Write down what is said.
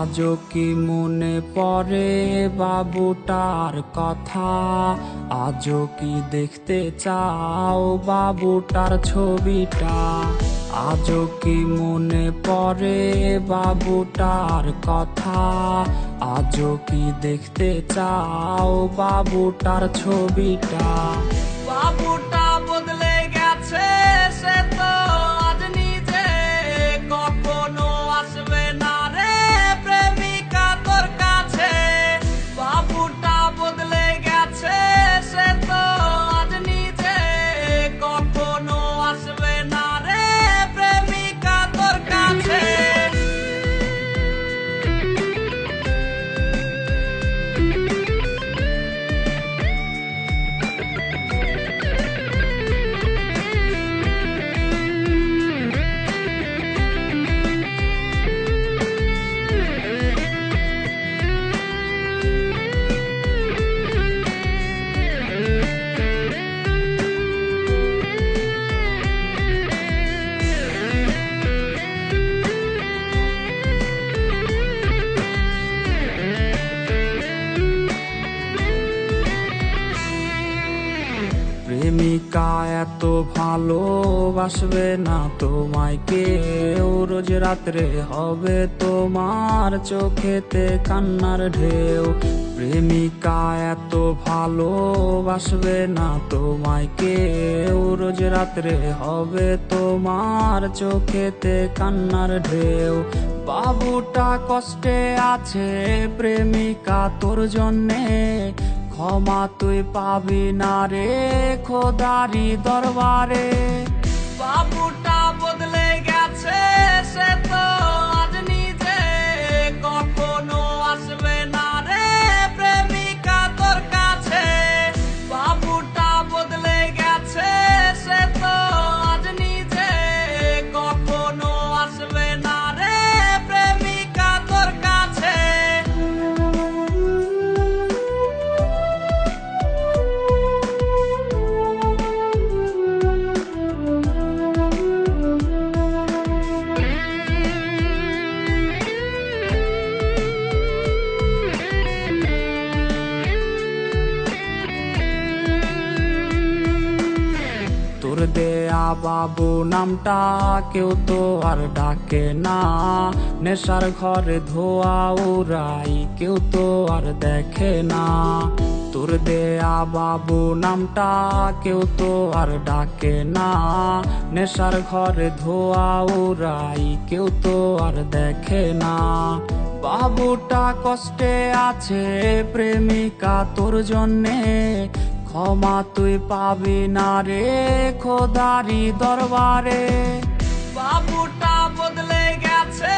আজও কি মনে পড়ে বাবুটার কথা? আজও কি দেখতে চাও বাবুটার ছবিটা? আজও কি মনে পড়ে বাবুটার কথা? আজও কি দেখতে চাও বাবুটার ছবিটা? বাবুটা বদলে গেছে, সে তো আজ নিজে কখনো আসবে না রে প্রেমিকা তোর কাছে। বাবুটা বদলে গেছে, সে তো আজ নিজে কখনো আসবে না রে প্রেমিকা তোর কাছে। প্রেমিকা এত ভালোবাসবে না তোমায় কেউ, রোজ রাত্রে হবে তোমার চোখেতে কান্নার ঢেউ। প্রেমিকা এত ভালোবাসবে না তোমায় কেউ, রোজ রাত্রে হবে তোমার চোখেতে কান্নার ঢেউ। বাবুটা কষ্টে আছে প্রেমিকা তোর জন্যে, ক্ষমা তুই পাবি না রে খোদারি দরবারে। বাবুটা বদলে গেছে, সে তো আজ নিজে কখনো আসবে না রে প্রেমিকা তোর কাছে। বাবুটা বদলে গেছে, সে তো আজ নিজে কখনো আসবে না রে প্রেমিকা তোর কাছে। তোর দেয়া বাবু নামটা কেউ তো আর ডাকে না, নেশার ঘরে ধোয়া উড়াই কেউ তো আর দেখে না। তোর দেয়া বাবু নামটা কেউ তো আর ডাকে না, নেশার ঘরে ধোয়া উড়াই কেউ তো আর দেখে না। বাবুটা কষ্টে আছে প্রেমিকা তোর জন্যে, ক্ষমা তুই পাবি না রে খোদারি দরবারে। বাবুটা বদলে গেছে,